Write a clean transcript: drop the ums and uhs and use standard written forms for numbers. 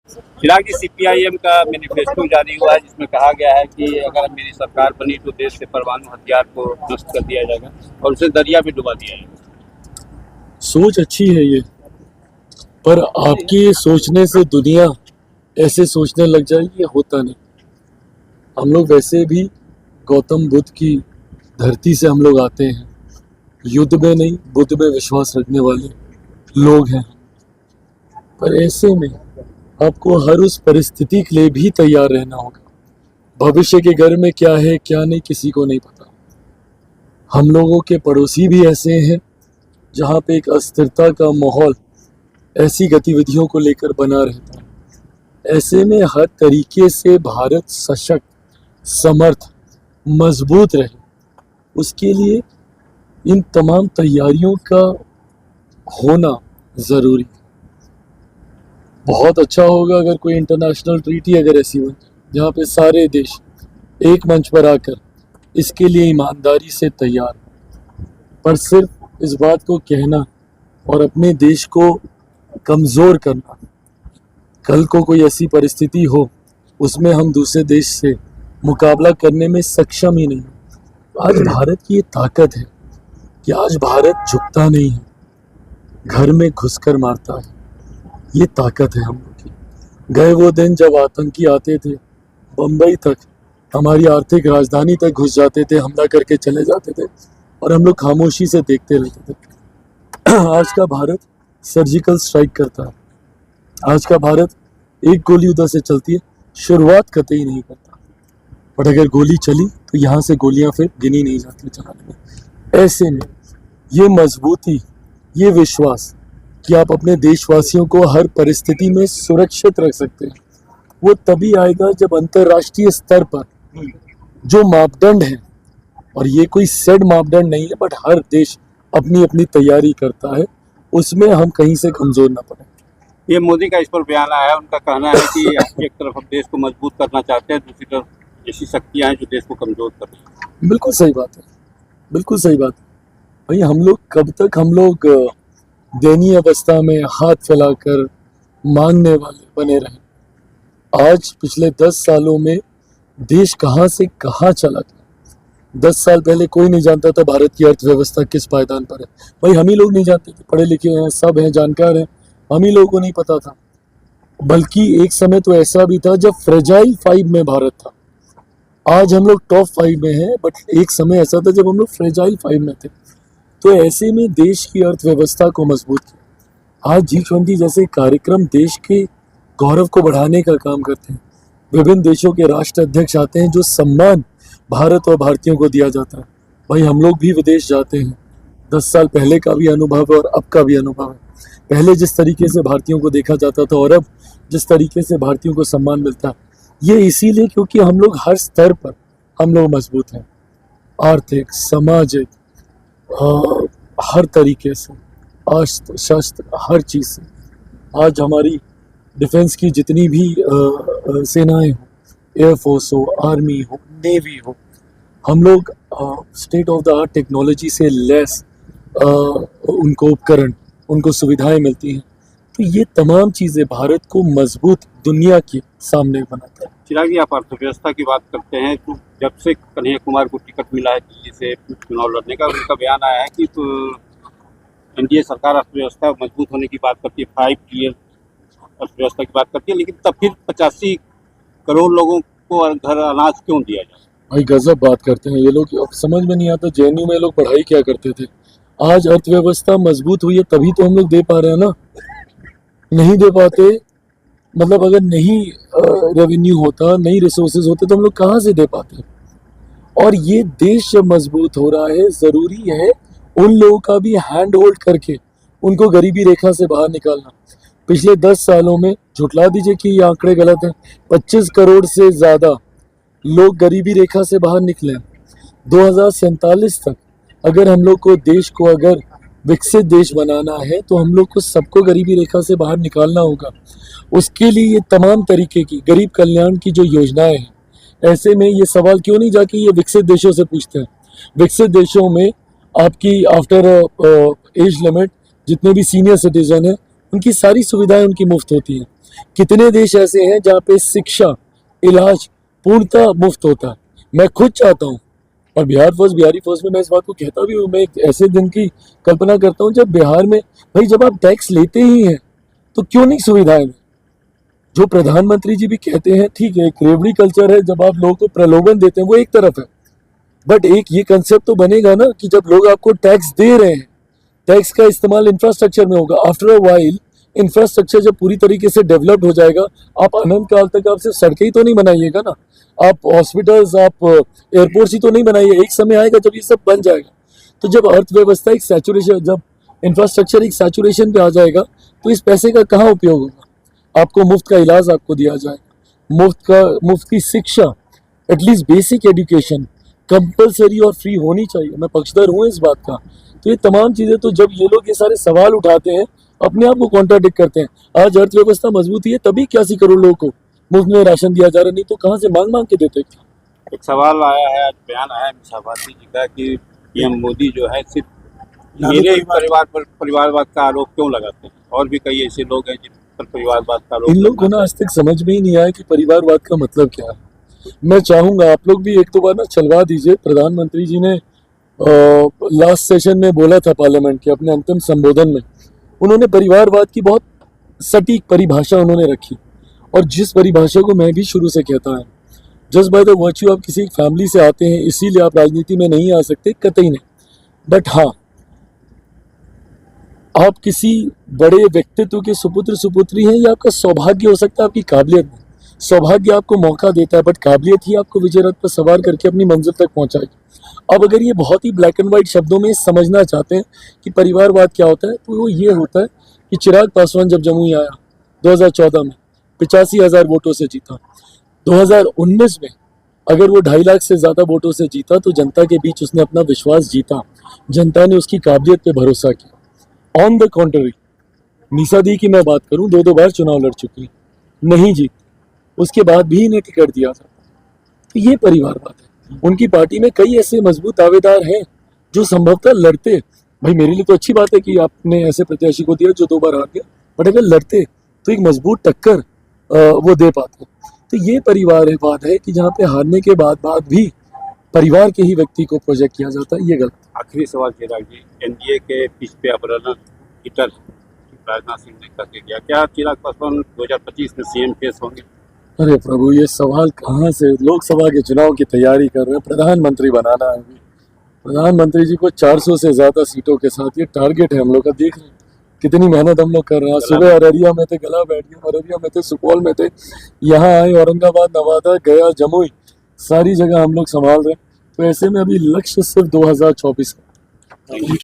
चिराग जी, CPIM का manifesto जारी हुआ है जिसमें कहा गया है कि अगर मेरी सरकार बनी तो देश से परमाणु हथियार को नष्ट कर दिया जाएगा और उसे दरिया में डुबा दिया जाएगा। सोच अच्छी है ये, पर आपके सोचने से दुनिया ऐसे सोचने लग जाएगी, ये होता नहीं। हम लोग वैसे भी गौतम बुद्ध की धरती से हम लोग आते हैं, युद्ध में नहीं बुद्ध में विश्वास रखने वाले लोग हैं। पर ऐसे में आपको हर उस परिस्थिति के लिए भी तैयार रहना होगा। भविष्य के घर में क्या है क्या नहीं किसी को नहीं पता। हम लोगों के पड़ोसी भी ऐसे हैं जहाँ पे एक अस्थिरता का माहौल ऐसी गतिविधियों को लेकर बना रहता है। ऐसे में हर तरीके से भारत सशक्त, समर्थ, मजबूत रहे, उसके लिए इन तमाम तैयारियों का होना ज़रूरी है। बहुत अच्छा होगा अगर कोई इंटरनेशनल ट्रीटी अगर ऐसी बन जहाँ पे सारे देश एक मंच पर आकर इसके लिए ईमानदारी से तैयार, पर सिर्फ इस बात को कहना और अपने देश को कमज़ोर करना, कल को कोई ऐसी परिस्थिति हो उसमें हम दूसरे देश से मुकाबला करने में सक्षम ही नहीं। आज भारत की ये ताकत है कि आज भारत झुकता नहीं है, घर में घुसकर मारता है। ये ताकत है हम लोग की। गए वो दिन जब आतंकी आते थे, बम्बई तक, हमारी आर्थिक राजधानी तक घुस जाते थे, हमला करके चले जाते थे और हम लोग खामोशी से देखते रहते थे। आज का भारत सर्जिकल स्ट्राइक करता है। आज का भारत एक गोली उधर से चलती है, शुरुआत कतई नहीं करता, बट अगर गोली चली तो यहाँ से गोलियाँ फिर गिनी नहीं जाती चलाने में। ऐसे में ये मजबूती, ये विश्वास कि आप अपने देशवासियों को हर परिस्थिति में सुरक्षित रख सकते हैं, वो तभी आएगा जब अंतर्राष्ट्रीय स्तर पर जो मापदंड है, और ये कोई सेट मापदंड नहीं है, बट हर देश अपनी अपनी तैयारी करता है, उसमें हम कहीं से कमज़ोर ना पड़े। ये मोदी का इस पर बयान आया है, उनका कहना है कि एक तरफ हम देश को मजबूत करना चाहते हैं, दूसरी तरफ ऐसी शक्तियाँ हैं जो देश को कमज़ोर कर रही हैं। बिल्कुल सही बात है, बिल्कुल सही बात है। भाई हम लोग कब तक हम लोग दयनीय अवस्था में हाथ फैलाकर मांगने वाले बने रहे। आज पिछले 10 सालों में देश कहाँ से कहाँ चला गया। 10 साल पहले कोई नहीं जानता था भारत की अर्थव्यवस्था किस पायदान पर है। भाई हम ही लोग नहीं जानते थे, पढ़े लिखे हैं, सब हैं, जानकार हैं, हम ही लोगों को नहीं पता था। बल्कि एक समय तो ऐसा भी था जब फ्रेजाइल 5 में भारत था। आज हम लोग टॉप 5 में हैं, बट एक समय ऐसा था जब हम लोग फ्रेजाइल 5 में थे। तो ऐसे में देश की अर्थव्यवस्था को मजबूत किया। आज G20 जैसे कार्यक्रम देश के गौरव को बढ़ाने का काम करते हैं। विभिन्न देशों के राष्ट्र अध्यक्ष आते हैं, जो सम्मान भारत और भारतीयों को दिया जाता है। भाई हम लोग भी विदेश जाते हैं, 10 साल पहले का भी अनुभव है और अब का भी अनुभव है। पहले जिस तरीके से भारतीयों को देखा जाता था और अब जिस तरीके से भारतीयों को सम्मान मिलता है, ये इसीलिए क्योंकि हम लोग हर स्तर पर हम लोग मजबूत हैं, आर्थिक, सामाजिक, हर तरीके से, अस्त्र शस्त्र हर चीज़ से। आज हमारी डिफेंस की जितनी भी सेनाएं हो, एयरफोर्स हो, आर्मी हो, नेवी हो, हम लोग state of the art technology से लेस उनको उपकरण, उनको सुविधाएं मिलती हैं। तो ये तमाम चीज़ें भारत को मजबूत दुनिया के सामने बनाता है। चिराग जी, आप अर्थव्यवस्था की बात करते हैं, तो जब से कन्हैया कुमार को टिकट मिला है दिल्ली से चुनाव लड़ने का, उनका बयान आया है कि तो एनडीए सरकार अर्थव्यवस्था मजबूत होने की बात करती है, 5 ईयर अर्थव्यवस्था की बात करती है, लेकिन तब फिर 85 करोड़ लोगों को घर अनाज क्यों दिया जाए? भाई गजब बात करते हैं ये लोग। अब समझ में नहीं आता जेएनयू में लोग पढ़ाई क्या करते थे। आज अर्थव्यवस्था मजबूत हुई है तभी तो हम लोग दे पा रहे हैं ना। नहीं दे पाते, मतलब अगर नहीं रेवेन्यू होता, नहीं रिसोर्सेज होते तो हम लोग कहाँ से दे पाते। और ये देश जब मजबूत हो रहा है, ज़रूरी है उन लोगों का भी हैंड होल्ड करके उनको गरीबी रेखा से बाहर निकालना। पिछले 10 सालों में, झुठला दीजिए कि ये आंकड़े गलत हैं, 25 करोड़ से ज़्यादा लोग गरीबी रेखा से बाहर निकले। 2047 तक अगर हम लोग को देश को अगर विकसित देश बनाना है तो हम लोग को सबको गरीबी रेखा से बाहर निकालना होगा। उसके लिए ये तमाम तरीके की गरीब कल्याण की जो योजनाएं हैं, ऐसे में ये सवाल क्यों नहीं जाके ये विकसित देशों से पूछते हैं। विकसित देशों में आपकी आफ्टर एज लिमिट जितने भी सीनियर सिटीजन हैं उनकी सारी सुविधाएं उनकी मुफ्त होती हैं। कितने देश ऐसे हैं जहाँ पे शिक्षा, इलाज पूर्णतः मुफ्त होता है। मैं खुद चाहता हूँ, और बिहार फर्स्ट, बिहारी फर्स्ट में मैं इस बात को कहता भी हूँ, मैं एक ऐसे दिन की कल्पना करता हूँ जब बिहार में, भाई जब आप टैक्स लेते ही हैं तो क्यों नहीं सुविधाएं दें? जो प्रधानमंत्री जी भी कहते हैं, ठीक है, एक रेवड़ी कल्चर है, जब आप लोगों को प्रलोभन देते हैं वो एक तरफ है, बट एक ये कंसेप्ट तो बनेगा ना कि जब लोग आपको टैक्स दे रहे हैं, टैक्स का इस्तेमाल इंफ्रास्ट्रक्चर में होगा। आफ्टर अ वाइल इंफ्रास्ट्रक्चर जब पूरी तरीके से डेवलप्ड हो जाएगा, आप अनंत काल तक आप सिर्फ सड़कें ही तो नहीं बनाइएगा ना, आप हॉस्पिटल्स, आप एयरपोर्ट्स ही तो नहीं बनाइए। एक समय आएगा जब ये सब बन जाएगा, तो जब अर्थव्यवस्था एक सैचुरेशन, जब इंफ्रास्ट्रक्चर एक सैचुरेशन पे आ जाएगा, तो इस पैसे का कहाँ उपयोग होगा? आपको मुफ्त का इलाज आपको दिया जाएगा, मुफ्त की शिक्षा, एटलीस्ट बेसिक एजुकेशन कंपलसरी और फ्री होनी चाहिए। मैं पक्षधर हूँ इस बात का। तो ये तमाम चीजें, तो जब ये लोग ये सारे सवाल उठाते हैं, अपने आप को कॉन्ट्राडिक्ट करते हैं। आज अर्थव्यवस्था मजबूत है तभी 81 करोड़ लोगों को मुफ्त में राशन दिया जा रहा, नहीं तो कहाँ से मांग मांग के देते। एक सवाल आया है, आज बयान आया है मिसाबाती जी का कि पीएम मोदी जो है सिर्फ मेरे परिवारवाद का आरोप क्यों लगाते हैं, और भी कई ऐसे लोग हैं जिन पर परिवारवाद का आरोप। इन लोग को ना आज तक समझ में ही नहीं आया कि परिवारवाद का मतलब क्या है। मैं चाहूंगा आप लोग भी एक दो बार ना चलवा दीजिए। प्रधानमंत्री जी ने लास्ट सेशन में बोला था पार्लियामेंट के अपने अंतिम संबोधन में, उन्होंने परिवारवाद की बहुत सटीक परिभाषा उन्होंने रखी, और जिस परिभाषा को मैं भी शुरू से कहता है, जस्ट बाय द वर्च्यू आप किसी फैमिली से आते हैं इसीलिए आप राजनीति में नहीं आ सकते, कतई नहीं। बट हाँ, आप किसी बड़े व्यक्तित्व के सुपुत्र सुपुत्री हैं, ये आपका सौभाग्य हो सकता है, आपकी काबिलियत नहीं। सौभाग्य आपको मौका देता है, बट काबिलियत ही आपको विजय रथ पर सवार करके अपनी मंजिल तक पहुंचाएगी। अब अगर ये बहुत ही ब्लैक एंड व्हाइट शब्दों में समझना चाहते हैं कि परिवारवाद क्या होता है, तो वो ये होता है कि चिराग पासवान जब जमुई आया 2014 में 85,000 वोटों से जीता, 2019 में अगर वो 2.5 लाख से ज्यादा वोटों से जीता, तो जनता के बीच उसने अपना विश्वास जीता, जनता ने उसकी काबिलियत पे भरोसा किया। ऑन द कॉन्ट्ररी, निशा दी की मैं बात करूं, 2 बार चुनाव लड़ चुकी, नहीं जीत, उसके बाद भी इन्हें टिकट दिया था। तो ये परिवारवाद है। उनकी पार्टी में कई ऐसे मजबूत दावेदार हैं जो संभवतः लड़ते, भाई मेरे लिए तो अच्छी बात है कि आपने ऐसे प्रत्याशी को दिया जो 2 बार हार गया, बट अगर लड़ते तो एक मजबूत टक्कर वो दे पाते। तो ये परिवारवाद है कि जहाँ पे हारने के बाद भी परिवार के ही व्यक्ति को प्रोजेक्ट किया जाता है, ये गलत। आखिरी सवाल चिराग जी, एनडीए के पीछ पे अपहरण हीटर राजनाथ सिंह ने करके किया, क्या चिराग पासवान 2025 में सीएम फेस होंगे? अरे प्रभु, ये सवाल कहाँ से? लोकसभा के चुनाव की तैयारी कर रहे हैं, प्रधानमंत्री बनाना है अभी। प्रधानमंत्री जी को 400 से ज्यादा सीटों के साथ ये टारगेट है हम लोग का। देख रहे हैं कितनी मेहनत हम लोग कर रहे हैं। सुबह अररिया में थे, गला बैठ गया, अररिया में थे, सुपौल में थे, यहाँ आए, औरंगाबाद, नवादा, गया, जमुई, सारी जगह हम लोग संभाल रहे हैं। तो ऐसे में अभी लक्ष्य सिर्फ 2024 का।